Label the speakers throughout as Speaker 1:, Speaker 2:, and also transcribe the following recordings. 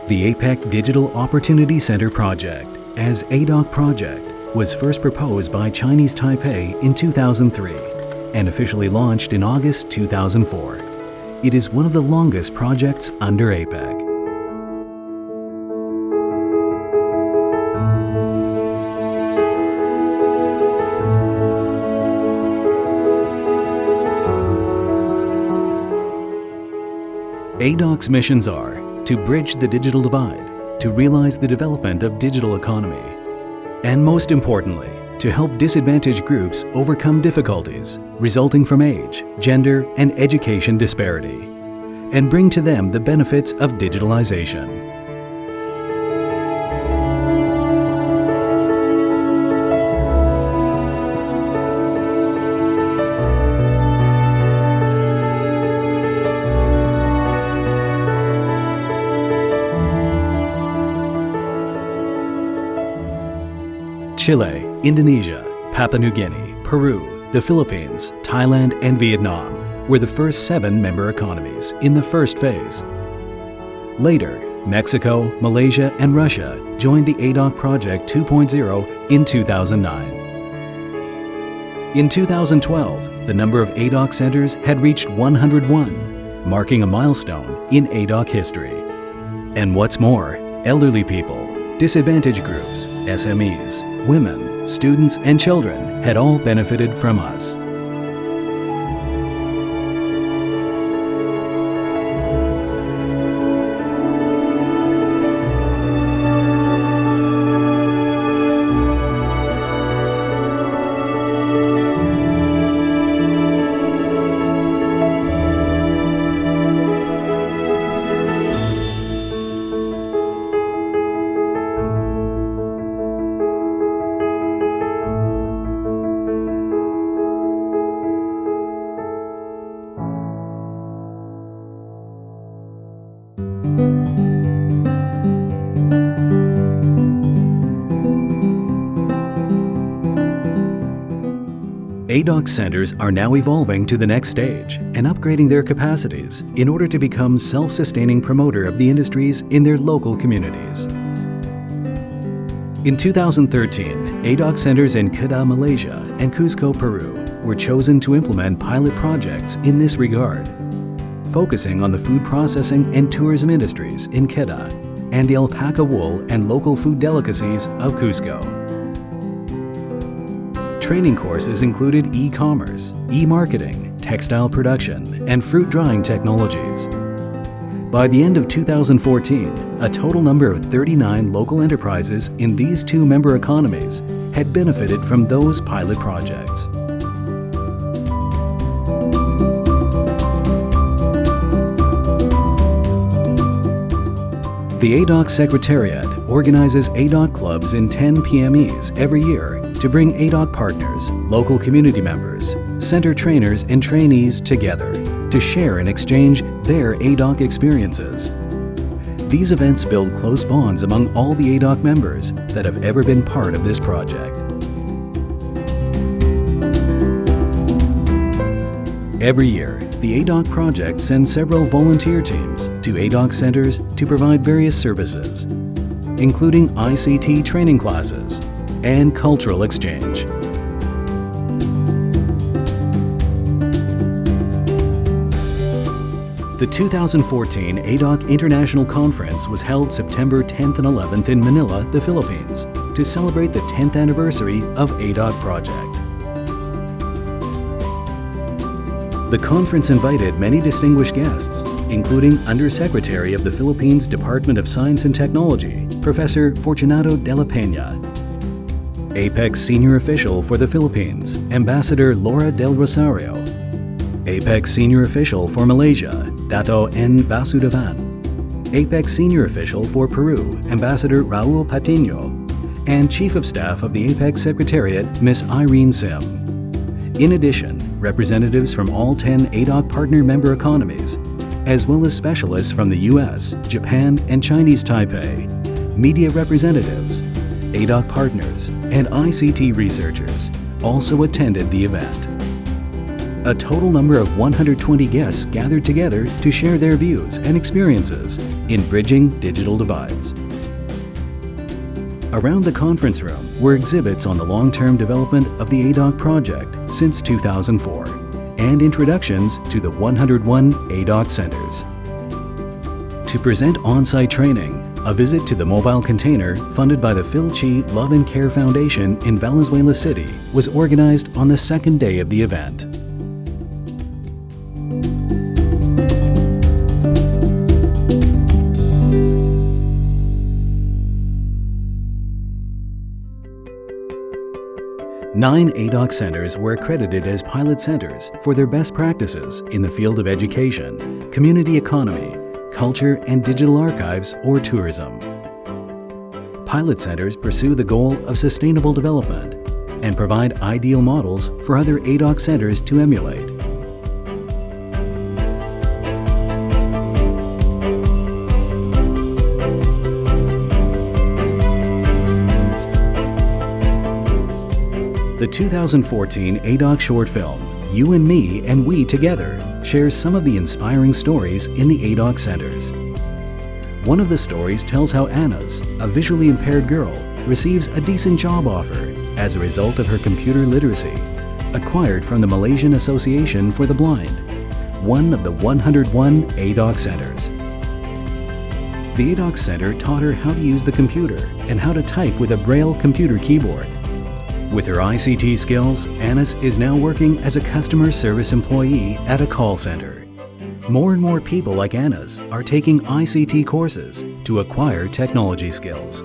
Speaker 1: The APEC Digital Opportunity Center project, as ADOC Project, was first proposed by Chinese Taipei in 2003 and officially launched in August 2004. It is one of the longest projects under APEC. ADOC's missions are to bridge the digital divide, to realize the development of digital economy, and most importantly, to help disadvantaged groups overcome difficulties resulting from age, gender, and education disparity, and bring to them the benefits of digitalization. Chile, Indonesia, Papua New Guinea, Peru, the Philippines, Thailand, and Vietnam were the first 7 member economies in the first phase. Later, Mexico, Malaysia, and Russia joined the ADOC Project 2.0 in 2009. In 2012, the number of ADOC centers had reached 101, marking a milestone in ADOC history. And what's more, elderly people, disadvantaged groups, SMEs, women, students, and children had all benefited from us. ADOC centers are now evolving to the next stage and upgrading their capacities in order to become self-sustaining promoter of the industries in their local communities. In 2013, ADOC centers in Kedah, Malaysia and Cusco, Peru were chosen to implement pilot projects in this regard, focusing on the food processing and tourism industries in Kedah and the alpaca wool and local food delicacies of Cusco. Training courses included e-commerce, e-marketing, textile production, and fruit drying technologies. By the end of 2014, a total number of 39 local enterprises in these 2 member economies had benefited from those pilot projects. The ADOC Secretariat organizes ADOC clubs in 10 PMEs every year to bring ADOC partners, local community members, center trainers, and trainees together to share and exchange their ADOC experiences. These events build close bonds among all the ADOC members that have ever been part of this project. Every year, the ADOC Project sends several volunteer teams to ADOC centers to provide various services, including ICT training classes and cultural exchange. The 2014 ADOC International Conference was held September 10th and 11th in Manila, the Philippines, to celebrate the 10th anniversary of ADOC Project. The conference invited many distinguished guests, including Undersecretary of the Philippines Department of Science and Technology, Professor Fortunato de la Peña, APEC Senior Official for the Philippines, Ambassador Laura del Rosario, APEC Senior Official for Malaysia, Dato N. Basudevan, APEC Senior Official for Peru, Ambassador Raul Patiño, and Chief of Staff of the APEC Secretariat, Ms. Irene Sim. In addition, representatives from all 10 ADOC partner member economies, as well as specialists from the US, Japan, and Chinese Taipei, media representatives, ADOC partners, and ICT researchers also attended the event. a total number of 120 guests gathered together to share their views and experiences in bridging digital divides. Around the conference room were exhibits on the long-term development of the ADOC project since 2004 and introductions to the 101 ADOC centers. To present on-site training, a visit to the mobile container funded by the Phil Chi Love and Care Foundation in Valenzuela City was organized on the second day of the event. Nine ADOC centers were accredited as pilot centers for their best practices in the field of education, community economy, culture and digital archives or tourism. Pilot centers pursue the goal of sustainable development and provide ideal models for other ADOC centers to emulate. The 2014 ADOC short film, You and Me and We Together, shares some of the inspiring stories in the ADOC centers. One of the stories tells how Anna's, a visually impaired girl, receives a decent job offer as a result of her computer literacy, acquired from the Malaysian Association for the Blind, one of the 101 ADOC centers. The ADOC Center taught her how to use the computer and how to type with a Braille computer keyboard. With her ICT skills, Annis is now working as a customer service employee at a call center. More and more people like Annis are taking ICT courses to acquire technology skills.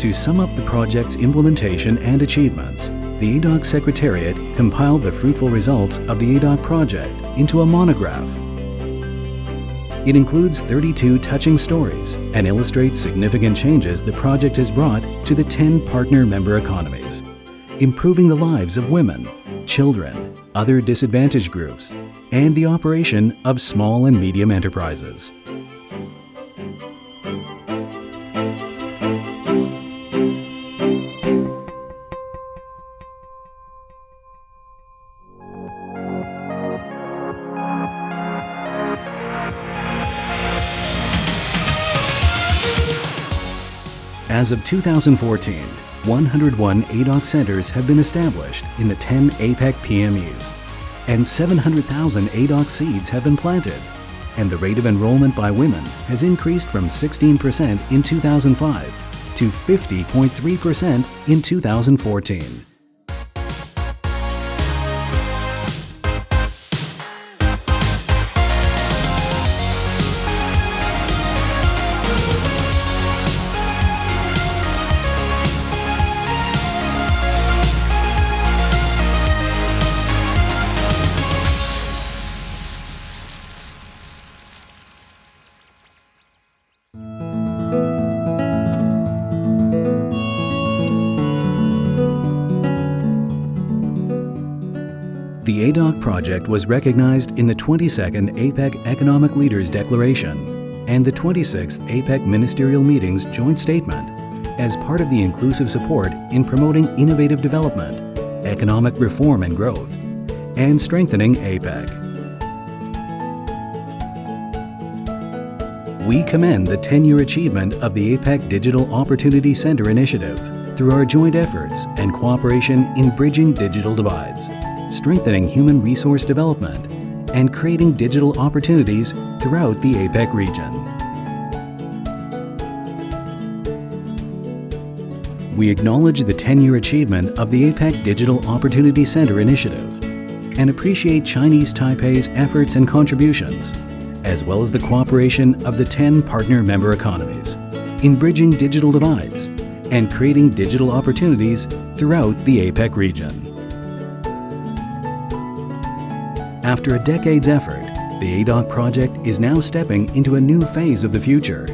Speaker 1: To sum up the project's implementation and achievements, the ADOC Secretariat compiled the fruitful results of the ADOC project into a monograph. It includes 32 touching stories and illustrates significant changes the project has brought to the 10 partner member economies, improving the lives of women, children, other disadvantaged groups, and the operation of small and medium enterprises. As of 2014, 101 ADOC centers have been established in the 10 APEC PMEs, and 700,000 ADOC seeds have been planted, and the rate of enrollment by women has increased from 16% in 2005 to 50.3% in 2014. The ADOC project was recognized in the 22nd APEC Economic Leaders Declaration and the 26th APEC Ministerial Meetings Joint Statement as part of the inclusive support in promoting innovative development, economic reform and growth, and strengthening APEC. We commend the 10-year achievement of the APEC Digital Opportunity Center initiative through our joint efforts and cooperation in bridging digital divides, strengthening human resource development, and creating digital opportunities throughout the APEC region. We acknowledge the 10-year achievement of the APEC Digital Opportunity Center initiative and appreciate Chinese Taipei's efforts and contributions, as well as the cooperation of the 10 partner member economies in bridging digital divides and creating digital opportunities throughout the APEC region. After a decade's effort, the ADOC project is now stepping into a new phase of the future,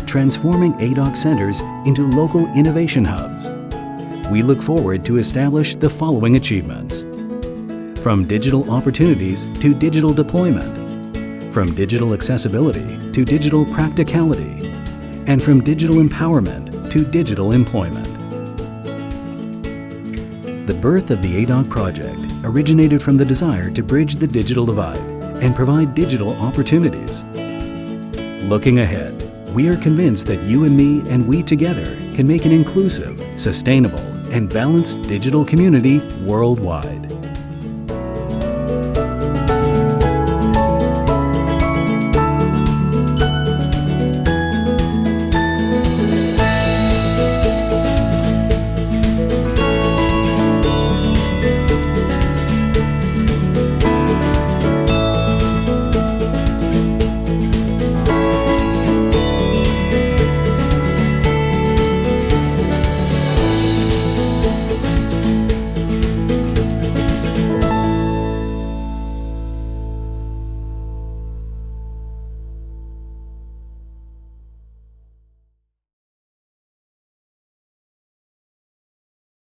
Speaker 1: transforming ADOC centers into local innovation hubs. We look forward to establish the following achievements. From digital opportunities to digital deployment, from digital accessibility to digital practicality, and from digital empowerment to digital employment. The birth of the ADOC Project originated from the desire to bridge the digital divide and provide digital opportunities. Looking ahead, we are convinced that you and me and we together can make an inclusive, sustainable, and balanced digital community worldwide.